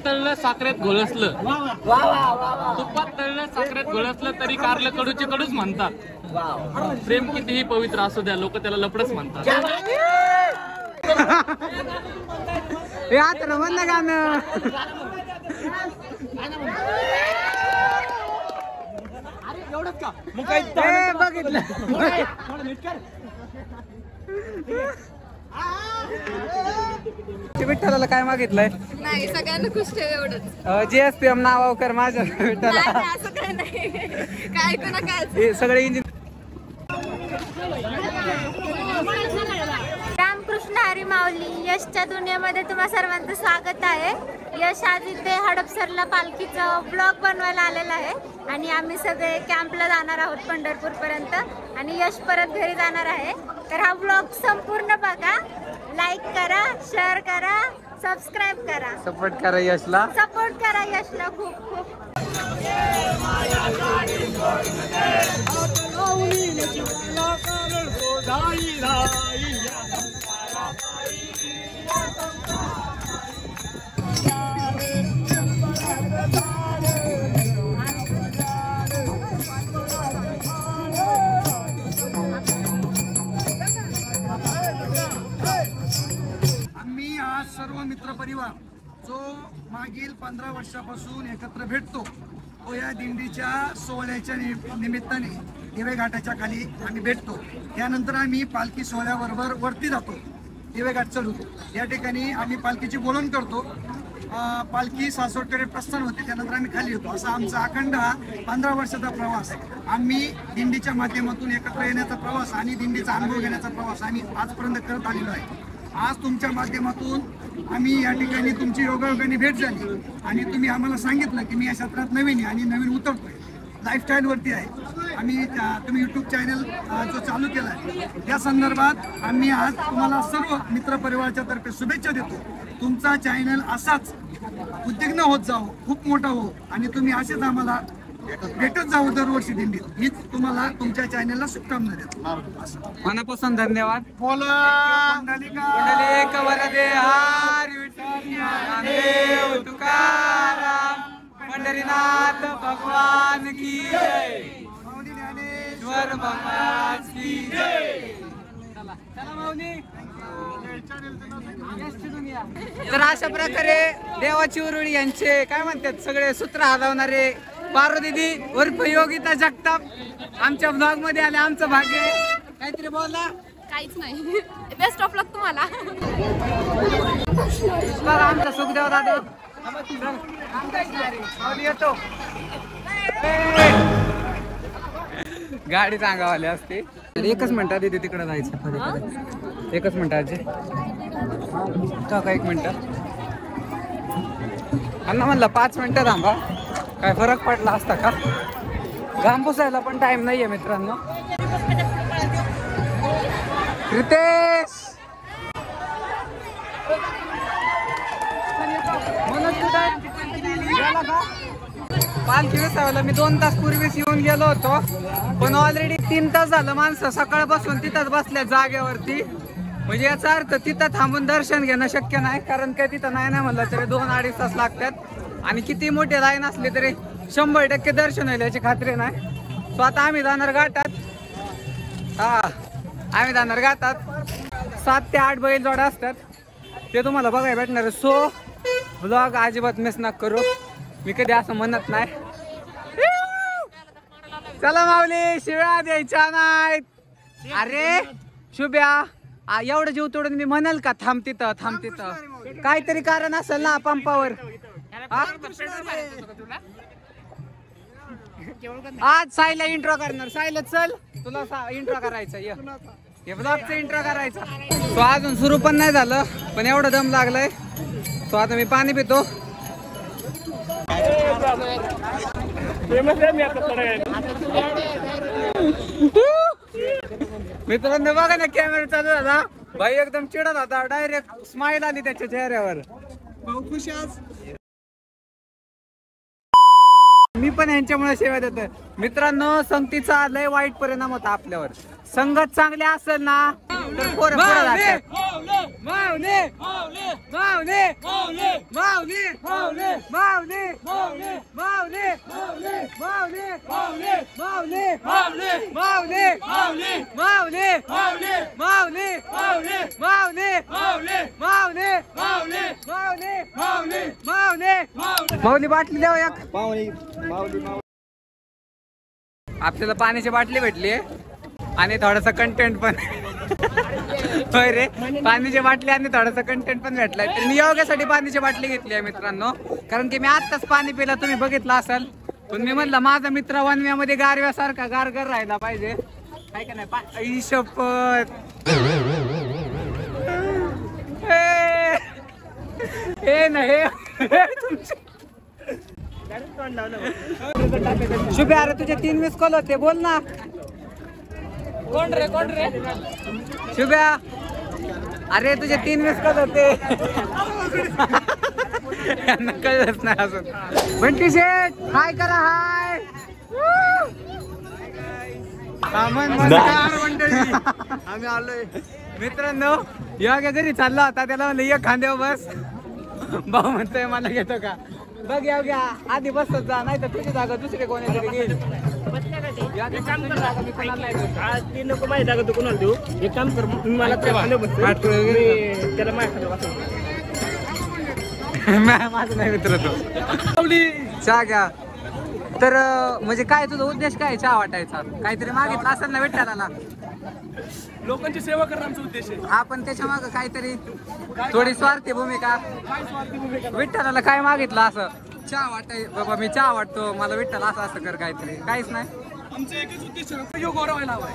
तळलं साखरेत घोळसलं, तुपात तळलं साखरेत घोळसलं तरी कारलं कडूचे कडूच म्हणतात. प्रेम कितीही पवित्र असू द्या, लोक त्याला लपडच म्हणतात. हे आता म्हण ना गाणं. बघितलं विठ्ठलाला काय मागितलंय? नाही, सगळ्यांना खुश ठेव एवढंच. GSPM नावावकर माझ्या विठ्ठला. असं काय नाही, काय ऐकू नका. हे सगळे इंजिन. रामकृष्ण हरी माऊली. यशच्या दुनियेमध्ये तुम्हा सर्वांचं स्वागत आहे. यश आज इथे हडपसरला पालखीचा ब्लॉग बनवायला आलेला आहे आणि आम्ही सगळे कॅम्पला जाणार आहोत पंढरपूर पर्यंत आणि यश परत घरी जाणार आहे. तर हा ब्लॉग संपूर्ण बघा, लाईक करा, शेअर करा, सबस्क्राईब करा, सपोर्ट करा यशला, सपोर्ट करा यशला खूप खूप. आम्ही आज सर्व मित्र परिवार जो मागील 15 वर्षापासून एकत्र भेटतो तो या दिंडीच्या सोहळ्याच्या निमित्ताने दिवे घाटाच्या खाली आम्ही भेटतो. त्यानंतर आम्ही पालखी सोहळ्याबरोबर वरती जातो, दिवे घाट चढवतो. या ठिकाणी आम्ही पालखीची बोलवण करतो. पालखी सासवडकडे प्रस्थान होते, त्यानंतर आम्ही खाली होतो. असा आमचा अखंड हा 15 वर्षाचा प्रवास. आम्ही दिंडीच्या माध्यमातून एकत्र येण्याचा प्रवास आणि दिंडीचा अनुभव घेण्याचा प्रवास आम्ही आजपर्यंत करत आलेलो आहे. आज तुमच्या माध्यमातून आम्ही या ठिकाणी तुमची योगायोगाने भेट झाली आणि तुम्ही आम्हाला सांगितलं की मी या क्षेत्रात नवीन आहे आणि नवीन उतरतोय, लाईफस्टाईलवरती आहे. आम्ही तुम्ही यूट्यूब चॅनल जो चालू केला आहे त्या संदर्भात आम्ही आज तुम्हाला सर्व मित्रपरिवाराच्या तर्फे शुभेच्छा देतो. तुमचा चॅनल असाच उद्विग्न होत जाओ, खूप मोठा हो आणि तुम्ही असेच आम्हाला भेटत जाऊ दरवर्षी दिंडीत. हीच तुम्हाला तुमच्या चॅनलला शुभकामना देतो. मनापासून धन्यवाद. पुंडलिक वरदे हरी विठ्ठल देव तुकाराम, पंढरीनाथ भगवान की जय, ज्ञानेश्वर महाराज की जय. तर अशा प्रकारे देवाची उरुळी यांचे काय म्हणतात सगळे सूत्र हलवणारे पार्वती उर्फ योगिता जगताप आमच्या ब्लॉग मध्ये आले. आमचं भाग्य. काहीतरी बोलला? काहीच नाही. बेस्ट ऑफ लक तुम्हाला. बघा आमचा सुखदेव दादा येतो. गाडी सांगावाली असते. एकच मिनिटात येते तिकडे जायचं. एकच मिनिटाचे का एक मिनिट अण्णा म्हणलं 5 मिनिटं थांबा. काय फरक पडला असता का? घाम पुसायला पण टाइम नाहीये मित्रांनो. रितेश पालखी विसाव्याला मी 2 तास पूर्वीच येऊन गेलो होतो, पण ऑलरेडी 3 तास झालं. माणसं सकाळपासून तिथंच बसल्या जागेवरती. म्हणजे याचा अर्थ तिथं थांबून दर्शन घेणं शक्य नाही, कारण काय तिथं नाही म्हणलं तरी 2-2.5 तास लागतात. आणि किती मोठे लाईन असले तरी 100% दर्शन होईल याची खात्री नाही. सो आता आम्ही जाणार घाटात. आम्ही जाणार घाटात. 7 ते 8 बैलजोड्या असतात, ते तुम्हाला बघायला भेटणार. सो ब्लॉग अजिबात मिस नका करू. मी कधी असं म्हणत नाही. चला माऊली, शिव्या द्यायच्या नाहीत. अरे शुभ्या, एवढं जीव तोडून मी म्हणाल का थांब तिथं थांब तिथं? काहीतरी कारण असेल ना पंपावर. आज साईला इंट्रो करणार. साईला चल, तुला इंट्रो करायचा. हे ब्लॉगचा इंट्रो करायचा. तो अजून सुरू पण नाही झालं, पण एवढं दम लागलाय. तो आता मी पाणी पितो. मित्रांनो बघा ना, कॅमेरा चालू झाला. भाई एकदम चिडत होता. डायरेक्ट स्माइल आली त्याच्या चेहऱ्यावर. भाऊ खुश आज. मी पण यांच्यामुळे सेवा देतोय. मित्रांनो संगतीचा लय वाईट परिणाम होता आपल्यावर. संगत चांगली असेल ना तर पोरं जातात. माऊली माऊली माऊली माऊली माऊली माऊली माऊली माऊली माऊली माऊली माऊली माऊली माऊली माऊली माऊली बाटली द्यावं एक. आपल्याला पाण्याची बाटली भेटली आणि थोडासा कंटेंट पण. होय रे, पाण्याची बाटली आणि थोडासा कंटेंट पण भेटलाय. तर मी योगासाठी पाण्याची बाटली घेतली आहे मित्रांनो, कारण की मी आत्ताच पाणी पिलं, तुम्ही बघितलं असाल. पण मी म्हणलं माझा मित्र वनव्यामध्ये गारव्यासारखा गारगर राहिला पाहिजे, काय का नाही. शपथ हे नाही शुभे, अरे तुझे 3 मिस कॉल होते, बोल ना. कोण रे शुभ्या, अरे तुझे 3 मिस कॉल होते. यांना कळलंच नाही अजून. बंटी शेठ हाय करा, हाय. आम्ही आलोय मित्रांनो. योग्य घरी चालला होता, त्याला म्हणलं एक खांद्यावर बस. भाऊ म्हणतोय मला घेतो का. बघ योग्य आधी बसत जा, नाही तर तुझी जागा दुसरी कोणाकडे घेईल. नको माहिती जागा तू कोणाला देऊ. एक काम कर, मला माझं नाही मित्र तो. चहा घ्या. तर म्हणजे काय तुझा उद्देश काय चहा वाटायचा? काहीतरी मागितलं असेल ना विठ्ठलाला. लोकांची सेवा करणं आमचा उद्देश आहे. आपण त्याच्या मागं काहीतरी थोडी स्वार्थी भूमिका. विठ्ठलाला काय मागितलं असं? चहा वाटाय बाबा, मी चहा वाटतो, मला विठ्ठल असं असं कर, काहीतरी. काहीच नाही. आमचं एकच उद्देश आहे, योग गौरवायला हवा.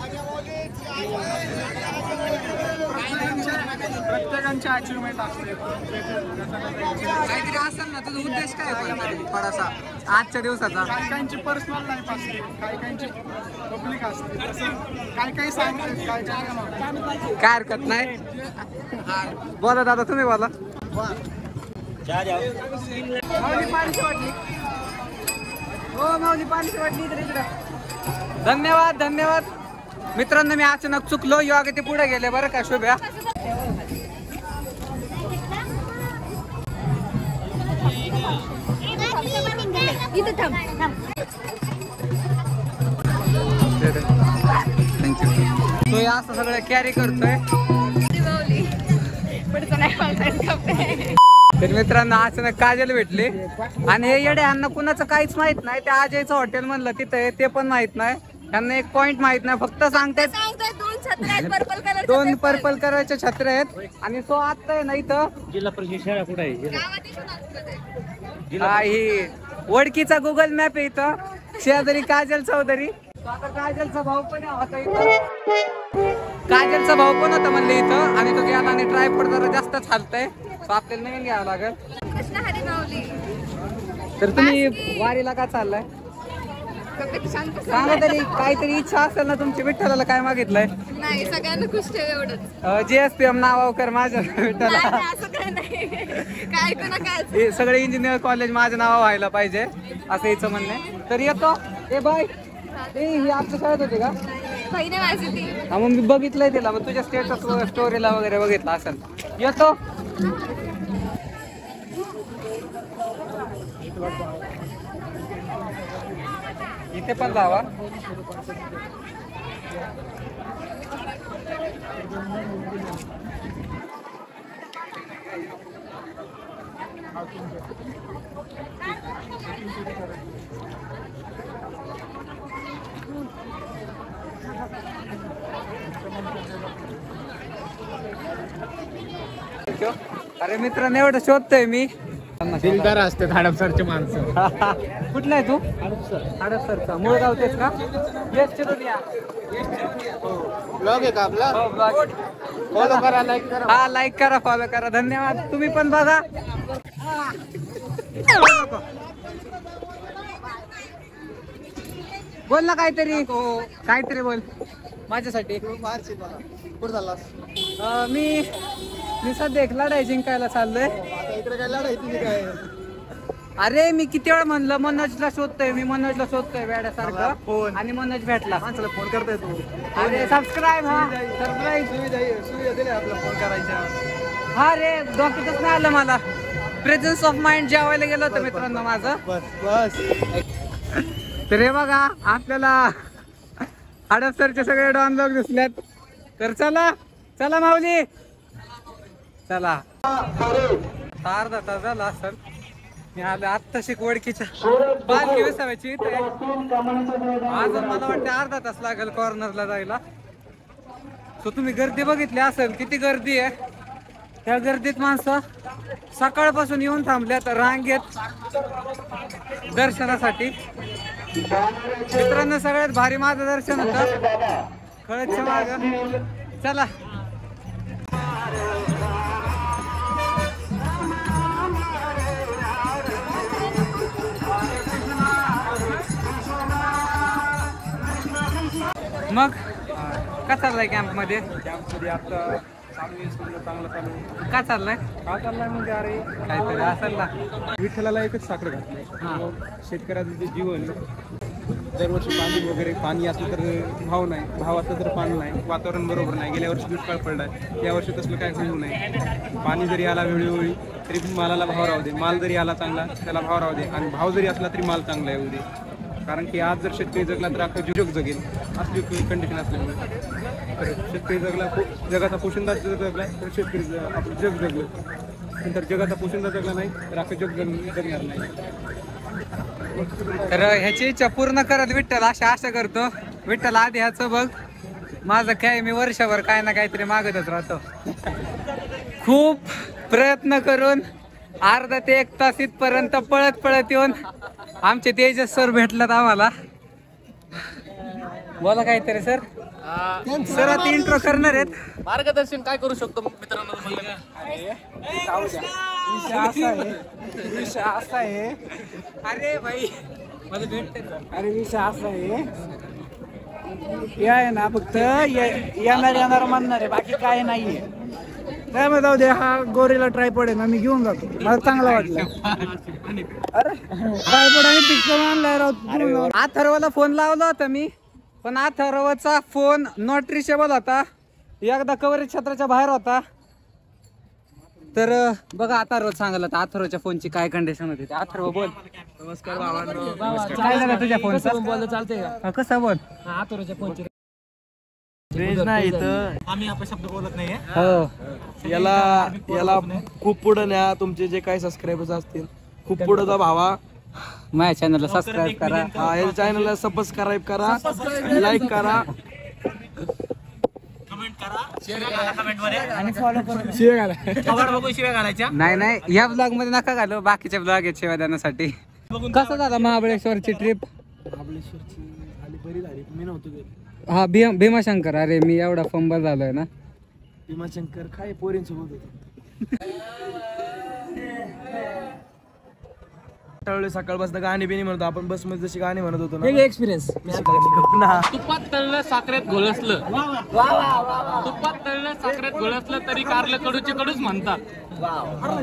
प्रत्येकांची अचिव्हमेंट असते. काहीतरी असेल ना तुझा उद्देश काय थोडासा आजच्या दिवसाचा? काही पर्सनल लाईफ असते, काही पब्लिक असते, काही सांगतात, काय हरकत नाही. बोला दादा, तुम्ही बोला. माऊली पाणीची वाटली. हो माऊली पाणीची वाटली इकडे इकडे. धन्यवाद धन्यवाद मित्रांनो. मी अचानक चुकलो, योग्य ते पुढे गेले बरं का शुभ्या. थँक्यू. तो असं सगळं कॅरी करतोय. तर मित्रांनो अचानक काजल भेटले आणि हे येडे यांना कुणाचं काहीच माहित नाही. त्या अजयचं हॉटेल म्हणलं तिथं आहे ते पण माहित नाही. त्यांना एक पॉइंट माहित नाही, फक्त सांगतायत 2 पर्पल कलरच्या छत्र्या आहेत. आणि तो आता आहे ना इथं जिल्हा परिषद शाळा कुठे आहे? ही वडकीचा गुगल मॅप आहे इथं. शेजारी काजल चौधरी. आता काजलचा भाऊ पण होता इथं. काजलचा भाऊ पण होता म्हणले इथं, आणि तो गेला आणि ट्रायपॉड जरा जास्तच हालतंय, तो आपल्याला नवीन घ्यावं लागेल. तर तुम्ही वारीला का चाललाय? सांगा तरी, काहीतरी इच्छा असेल ना तुमची. विठ्ठलाला काय मागितलंय? नाही, सगळ्यांना खुश ठेव एवढंच. JSPM नावावर माझ्या विठ्ठला. काय हे सगळे इंजिनियर कॉलेज माझं नाव व्हायला पाहिजे असं हिचं म्हणणं आहे. तर येतो. ए बाय, ही आमच्या शाळेत होती का? हा मग मी बघितलंय तिला, मग तुझ्या स्टेटस स्टोरीला वगैरे बघितलं असेल. येतो. इथे पण जावा. अरे मित्रांनो एवढं शोधतोय मी. दिलदार असते हडपसरचे माणसं. कुठला आहे तू? हडपसरचा. मूळ गाव तेच का? ब्लॉग आहे का आपला? हो ब्लॉग. फॉलो करा, लाईक करा. हा लाईक करा, फॉलो करा. धन्यवाद. तुम्ही पण बघा. बोल ना काहीतरी. काहीतरी बोल माझ्यासाठी. कुठं चाललास? मी सध्या एक लढाई जिंकायला चाललोय. इकडे काय लढाई तुम्ही काय? अरे मी किती वेळा म्हणलं मनोजला शोधतोय, मी मनोजला शोधतोय वेड्यासारखं आणि मनोज भेटला. माणसाला फोन करताय तू. अरे सबस्क्राईब सुविधा दिली आपला फोन करायच्या. हा रे डॉक्टरच नाही आलं मला. प्रेझन्स ऑफ माइंड जेवायला गेलो होतं मित्रांनो माझं. बस तर हे बघा आपल्याला हडपसरचे सगळे डॉन लोक दिसल्यात. तर चला चला माऊली चला. अर्धा तास झाला असेल मी आलो आत्ता शिकवडकीच्या पालखी विसाव्याची. अजून मला वाटतं अर्धा तास लागेल कॉर्नरला जायला. सो तुम्ही गर्दी बघितली असेल किती गर्दी आहे. त्या गर्दीत माणसं सकाळपासून येऊन थांबल्यात रांगेत दर्शनासाठी. मित्रांनो सगळ्यात भारी माझं दर्शन होतं खळदच्या माग. चला मग का चाललाय कॅम्प मध्ये? आता चांगलं चालू का चाललाय? का चाललाय म्हणजे अरे काहीतरी असेल ना. विठ्ठलाला एकच साखर घातलंय. शेतकऱ्याचं जे जीवन दरवर्षी पाणी असलं तर भाव नाही, भाव असलं तर पाणी नाही, वातावरण बरोबर नाही. गेल्या वर्षी दुष्काळ पडलाय, या वर्षी तसलं काय होऊ नये. पाणी जरी आला वेळोवेळी तरी मालाला भाव राहू दे, माल जरी आला चांगला त्याला भाव राहू दे, आणि भाव जरी असला तरी माल चांगला येऊ दे. कारण की आज जर शेतकरी जगला तर अख्खं जग जगेल असली कंडिशन असल्यामुळे. तर शेतकरी जगला, जगाचा पोशिंदा जगला तर शेतकरी आपलं जग जगलं, नंतर जगाचा पोशिंदा जगला नाही तर अख्खं जग जगणार नाही. तर ह्याची इच्छा पूर्ण करत विठ्ठल अशी आशा करतो. विठ्ठल आधी ह्याचं बघ, माझं काय मी वर्षभर काय ना काहीतरी मागतच राहतो. खूप प्रयत्न करून अर्धा ते 1 तास इथपर्यंत पळत पळत येऊन आमचे तेजस सर भेटलात आम्हाला. बोला काहीतरी सर. सर आता इंट्रो करणार आहेत. मार्गदर्शन काय करू शकतो मग मित्रांनो तुम्हाला? विषय असा आहे, अरे भाई मला भेटते. अरे विषय असा आहे, या आहे ना फक्त येणार म्हणणार आहे, बाकी काय नाहीये. काय मग जाऊ दे, हा गोरीला ट्रायपॉड आहे ना, मी घेऊन जातो, मला चांगला वाटलं. अरे ट्रायपॉड आणि पिक्चर आणलाय राव. अथर्वला फोन लावला होता मी, पण अथर्वचा फोन नॉट रिचेबल होता. एकदा कव्हरेज क्षेत्राच्या बाहेर होता. तर बघा अथर्व सांगायला तर अथर्वच्या फोनची काय कंडिशन होती. अथर्व बोल. नमस्कार भावांनो. काय झालं तुझ्या फोनचं? बोललं चालतंय का? कसं बोल. अथर्वच्या फोनची रेंज नाही इथं, आम्ही आपण शब्द बोलत नाहीये. हो याला खूप पुढे न्या. तुमचे जे काही सबस्क्रायबर्स असतील खूप पुढे जा भावा. माझ्या चॅनलला सबस्क्राईब करा. या चॅनलला सबस्क्राईब करा, लाईक करा, आणि फॉलो करून शिव्या घालायच्या. नाही या ब्लॉग मध्ये नका घालू, बाकीच्या ब्लॉग आहेत सेवा देण्यासाठी. कसं झालं महाबळेश्वरची ट्रिप? महाबळेश्वरची झाली, बरी झाली. मी नव्हतो गेलो. हा भीमाशंकर. अरे मी एवढा फंबल झालोय ना. भीमाशंकर काय पोरींसोबत होतो. त्यावेळी सकाळपासून गाणी बिणी म्हणतो आपण, बस मध्ये जशी गाणी म्हणत होतो ना, एक्सपिरियन्स. तुपात तळलं साखरेत घोळसलं, तुपात तळलं साखरेत घोळसलं तरी कारलं कडूचे कडूच म्हणतात.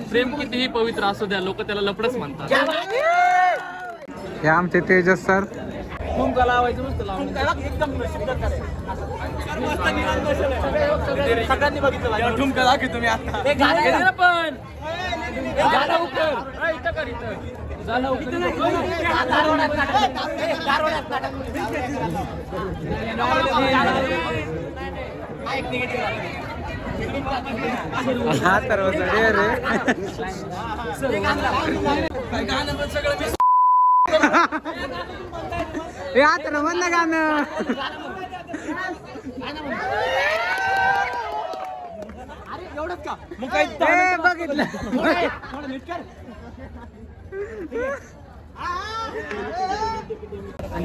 प्रेम कितीही पवित्र असू द्या लोक त्याला लपडच म्हणतात. हे आमचे तेजस सर. लावायचं मस्त लावून एकदम सगळ्यांनी बघितलं. ठुमका दाखव तुम्ही आता पण हा तर रे हे आता म्हण ना गाणं. बघितलं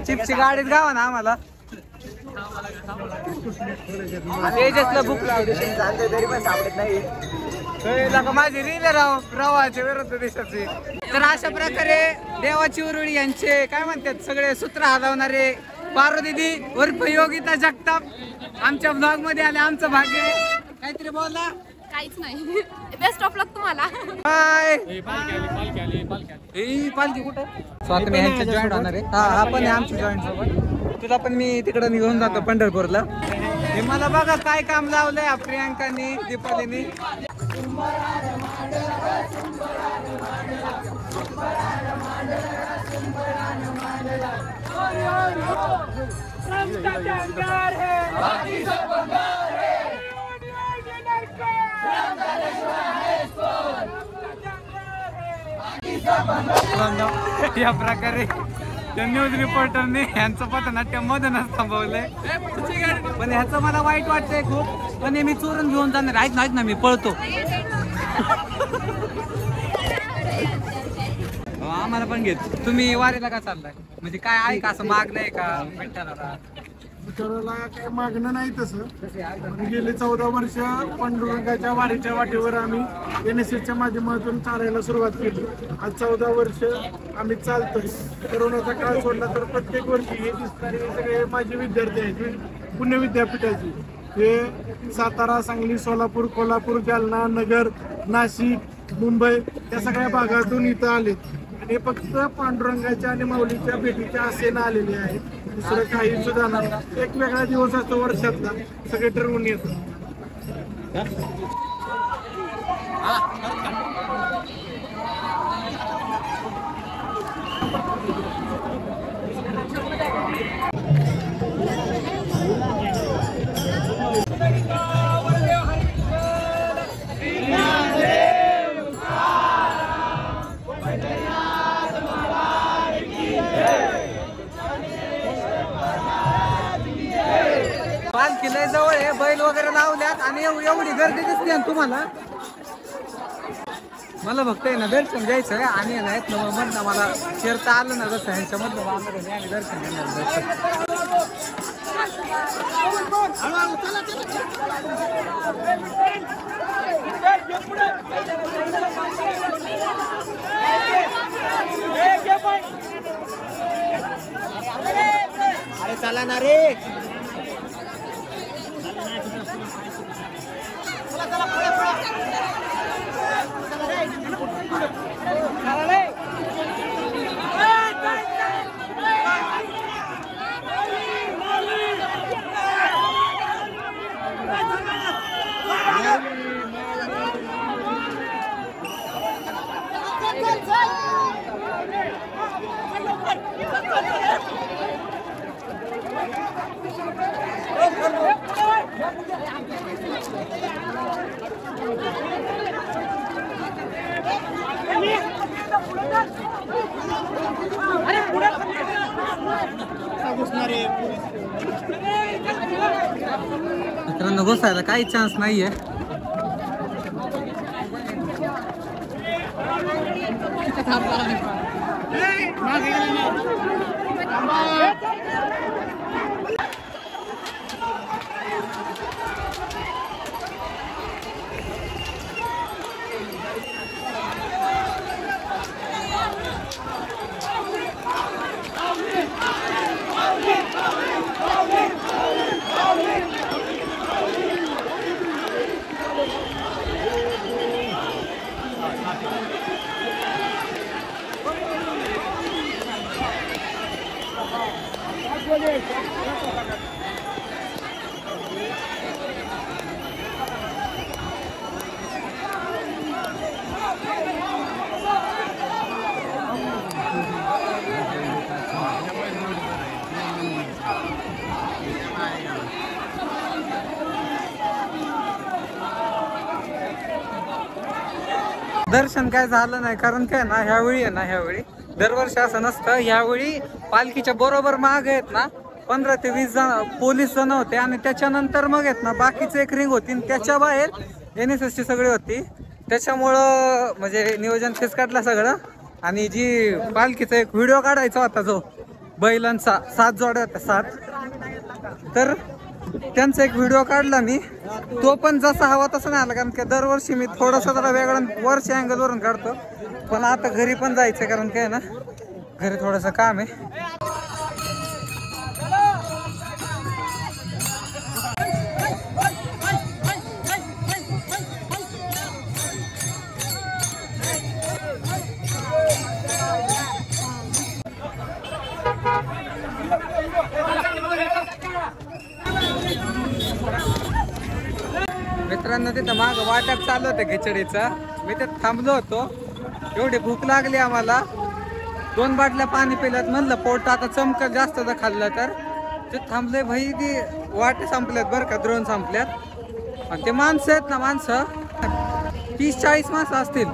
चिप्सची गाडीत गावा ना आम्हाला. तेजसला भूक लागली तरी पण सापडत नाही. माझी रील रवाच्या विरुद्ध देशाची. तर अशा प्रकारे देवाची उरुळी यांचे काय म्हणतात सगळे सूत्र हलवणारे पार्वती उर्फ योगिता जगताप आमच्या ब्लॉग मध्ये आले. आमचं भाग्य. काहीतरी बोलला. काहीच नाही. बेस्ट ऑफ लक तुम्हाला. बाय. पालखी पालखी कुठं स्वातमी ह्यांच्या जॉईंट होणार आहे. हा पण आहे आमच्या जॉईंट सोबत. तुला पण मी तिकडे घेऊन जातो पंढरपूरला. हे मला बघा काय काम लावलंय प्रियांकानी दीपालीनी. या प्रकारे त्या न्यूज रिपोर्टरने यांचं पथनाट्य मधूनच थांबवलंय. पण ह्याचं मला वाईट वाटतंय खूप. पण मी चोरून घेऊन जाणार. ऐक ना मी पळतो. आम्हाला पण घेत. तुम्ही वारीला का चाललाय म्हणजे काय आहे का असं मागणं आहे का विठ्ठलाला? विठ्ठलाला काही मागणं नाही तसं. गेले 14 वर्ष पांडुरंगाच्या वारीच्या वाटेवर आम्ही NSSच्या माध्यमातून चालायला सुरुवात केली. आज 14 वर्ष आम्ही चालतोय. कोरोनाचा काळ सोडला तर प्रत्येक वर्षी हे दिसणारे सगळे माझे विद्यार्थी आहेत पुणे विद्यापीठाचे. हे सातारा, सांगली, सोलापूर, कोल्हापूर, जालना, नगर, नाशिक, मुंबई या सगळ्या भागातून इथं आलेत. आणि फक्त पांडुरंगाच्या आणि माऊलीच्या भेटीच्या आसेनं आलेले आहेत. दुसरं काही सुद्धा नाही. एक वेगळा दिवस असतो वर्षातला. सगळे ठरवून येतात. पालखी लय जवळ आहे. बैल वगैरे लावल्यात आणि एवढी गर्दी दिसते ना तुम्हाला. मला फक्त आहे ना दर्शन घ्यायचं आहे आणि नाहीत मधनं मला शिरता आलं ना जसं ह्यांच्यामधलं बांधलं आणि दर्शन घेणार. अरे चला ना रे. मित्रांनो घुसायला काही चान्स नाहीये. दर्शन काय झालं नाही कारण काय ना ह्यावेळी आहे ना ह्यावेळी दरवर्षी असं नसतं. ह्यावेळी पालखीच्या बरोबर माग आहेत ना 15 ते 20 जण पोलीस जण होते आणि त्याच्यानंतर मग आहेत ना बाकीचे एक रिंग होती. त्याच्या बाहेर NSSची सगळी होती. त्याच्यामुळं म्हणजे नियोजन तेच काढलं सगळं. आणि जी पालखीचा एक व्हिडिओ काढायचा होता जो बैलांचा 7 जोड्या होत्या 7 तर त्यांचा एक व्हिडिओ काढला मी. तो पण जसा हवा तसा नाही आला कारण की दरवर्षी मी थोडासा जरा वेगळा वरच्या अँगल वरून काढतो. पण आता घरी पण जायचं कारण काय ना घरी थोडंसं काम आहे. मित्रांनो तिथं माग वाटप चालू होतं खिचडीचा. मी तिथं थांबलो होतो. एवढी भूक लागली आम्हाला. 2 बाटल्या पाणी पिल्यात. म्हणलं पोट आता चमकत जास्त जर खाल्लं तर. ते थांबले भाई. ती वाटे संपल्यात बरं का, द्रोण संपल्यात. आणि ते माणसं आहेत ना, माणसं 30-40 माणसं असतील.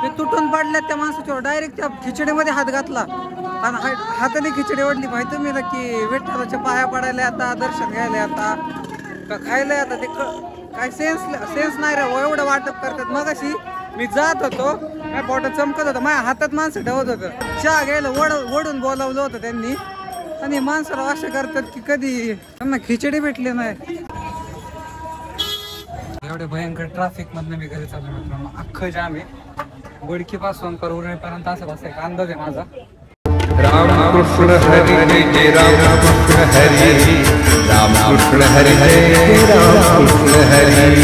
ते तुटून पडल्यात त्या माणसाच्यावर. डायरेक्ट त्या खिचडीमध्ये हात घातला आणि हाताने खिचडी ओढली. माहिती मी की विठ्ठलाच्या पाया पडायला आता, दर्शन घ्यायला आता, का खायला आता. ते काय सेन्स नाही रे. एवढं वाटप करतात. मग अशी मी जात होतो, माझ्या पोटात चमकत होतं, माझ्या हातात माणसं ठेवत होतं. चहा घ्यायला ओढून बोलावलं होतं त्यांनी. आणि माणसाला असे करतात की कधी त्यांना खिचडी भेटली नाही. एवढे भयंकर ट्रॅफिक मधनं मी घरी चाललो मित्रांनो. अख्खं जाम आहे. गुडकीपासून तर उरणीपर्यंत असं बसायचा अंदाज आहे माझा. रामकृष्ण हरी जय रामकृष्ण हरी, रामकृष्ण हरी जय रामकृष्ण हरी.